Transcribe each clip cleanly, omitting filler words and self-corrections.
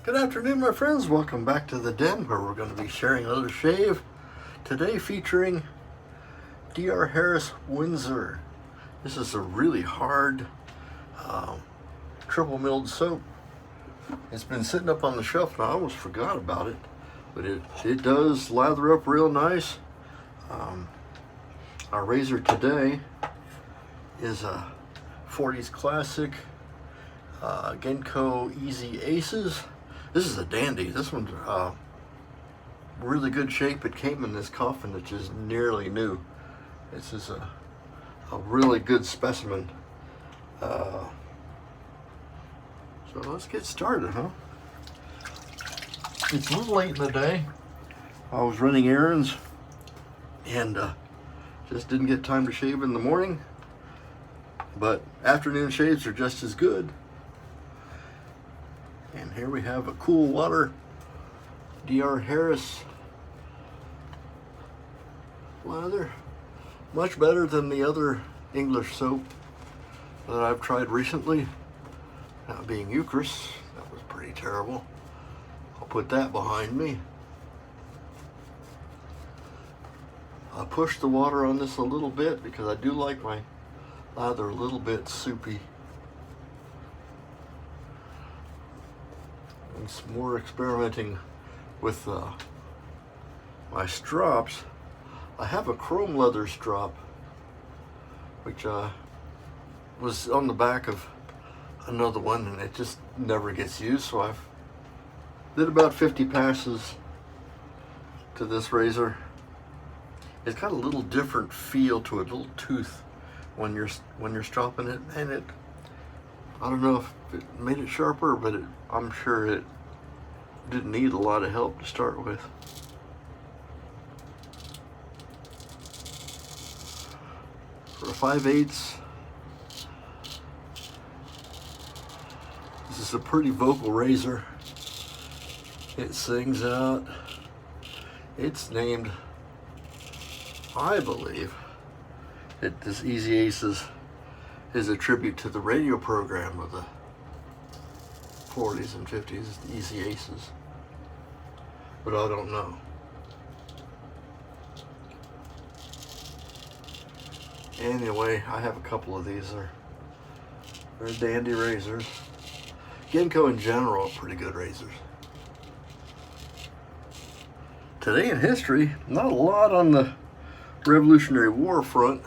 Good afternoon, my friends. Welcome back to the den where we're going to be sharing another shave. Today featuring Dr. Harris Windsor. This is a really hard triple milled soap. It's been sitting up on the shelf and I almost forgot about it, but it does lather up real nice. Our razor today is a 40s classic Genco Easy Aces. This is a dandy. This one's really good shape. It came in this coffin that's just nearly new. This is a really good specimen. So let's get started, huh? It's a little late in the day. I was running errands and just didn't get time to shave in the morning. But afternoon shaves are just as good. And here we have a cool water Dr. Harris lather. Much better than the other English soap that I've tried recently. That being Eucharist. That was pretty terrible. I'll put that behind me. I pushed the water on this a little bit because I do like my lather a little bit soupy. And some more experimenting with my strops. I have a chrome leather strop which was on the back of another one and it just never gets used, so I've did about 50 passes to this razor. It's got a little different feel to it, a little tooth when you're stropping it, and I don't know if it made it sharper, but I'm sure it didn't need a lot of help to start with. For a 5/8, this is a pretty vocal razor. It sings out. It's named, I believe, that this Easy Aces is a tribute to the radio program of the 40s and 50s, Easy Aces. But I don't know. Anyway, I have a couple of these. They're dandy razors. Genco in general are pretty good razors. Today in history, not a lot on the Revolutionary War front,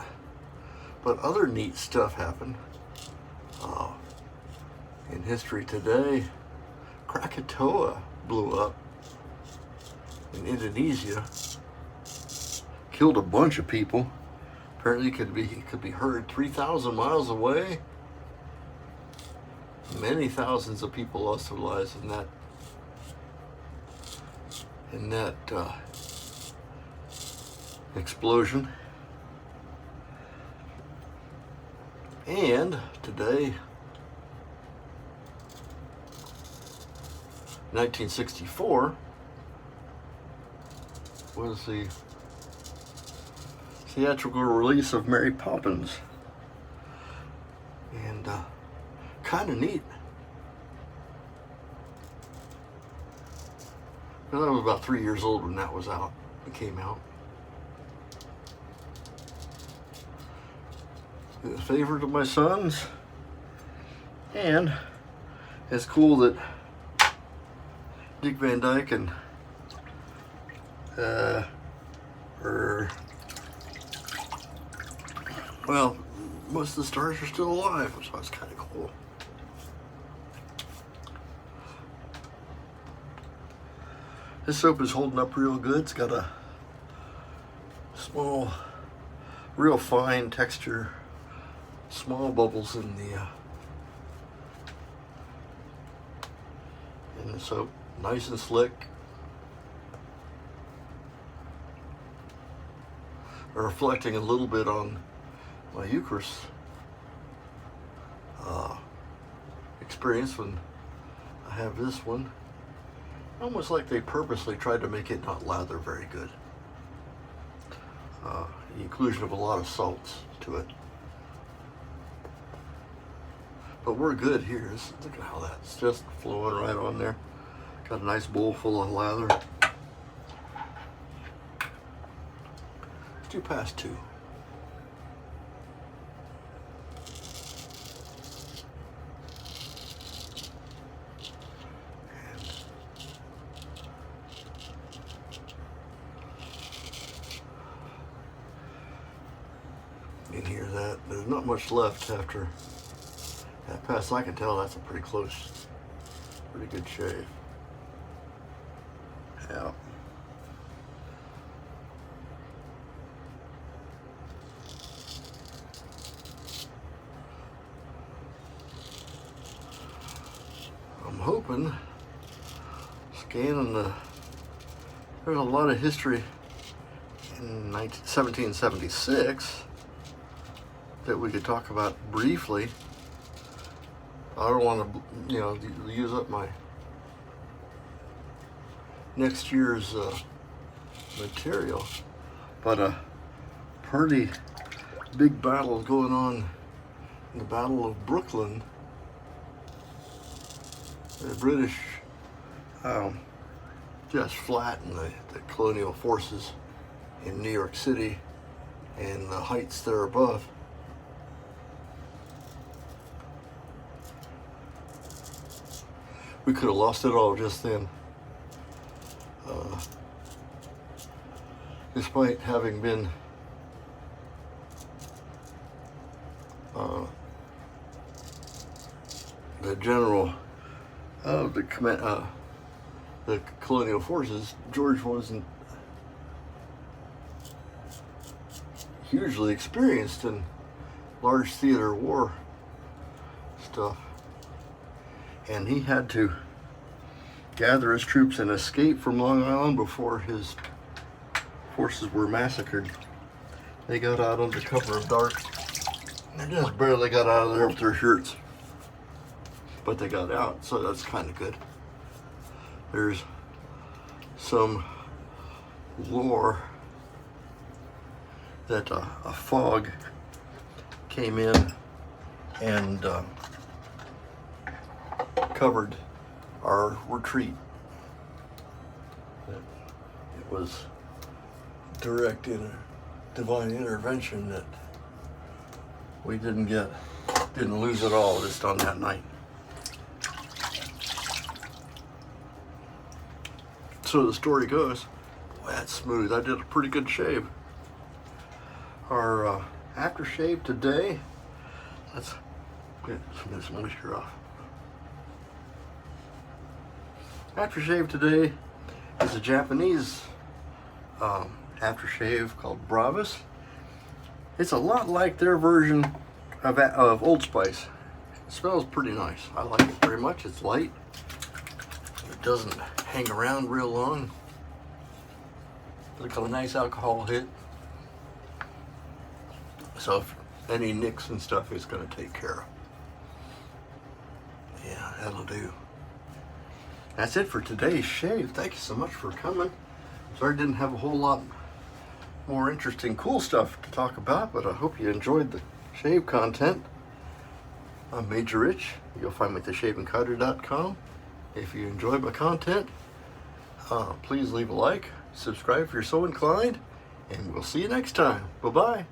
but other neat stuff happened. In history today, Krakatoa blew up in Indonesia, killed a bunch of people. Apparently it could be heard 3,000 miles away. Many thousands of people lost their lives in that explosion. And today, 1964, was the theatrical release of Mary Poppins. And kind of neat. I was about 3 years old when that was out. It came out. The favorite of my sons, and it's cool that Dick Van Dyke and well, most of the stars are still alive, so that's kind of cool. This soap is holding up real good. It's got a small, real fine texture, small bubbles in the soap, nice and slick. Reflecting a little bit on my Eucharist experience when I have this one. Almost like they purposely tried to make it not lather very good. The inclusion of a lot of salts to it. But we're good here. Look at how that's just flowing right on there. Got a nice bowl full of lather. It's 2:02. You can hear that. There's not much left after that pass. I can tell that's a pretty close, pretty good shave. Yeah. I'm hoping, scanning there's a lot of history in 1776 that we could talk about briefly. I don't want to, use up my next year's material, but a pretty big battle going on in the Battle of Brooklyn. The British just flattened the colonial forces in New York City and the heights there above. We could have lost it all just then. Despite having been the general of the colonial forces, George wasn't hugely experienced in large theater war stuff. And he had to gather his troops and escape from Long Island before his forces were massacred. They got out under cover of dark. They just barely got out of there with their shirts. But they got out, so that's kind of good. There's some lore that a fog came in and covered our retreat. It was direct divine intervention that we didn't lose it all just on that night. So the story goes, boy, that's smooth. I did a pretty good shave. Our aftershave today, let's get some of this moisture off. Aftershave today is a Japanese aftershave called Bravas. It's a lot like their version of Old Spice. It smells pretty nice. I like it very much. It's light. It doesn't hang around real long. It's got a nice alcohol hit. So if any nicks and stuff, it's going to take care of. Yeah, that'll do. That's it for today's shave. Thank you so much for coming. Sorry I didn't have a whole lot more interesting, cool stuff to talk about, but I hope you enjoyed the shave content. I'm Major Rich. You'll find me at theshavingcutter.com. If you enjoyed my content, please leave a like, subscribe if you're so inclined, and we'll see you next time. Bye-bye.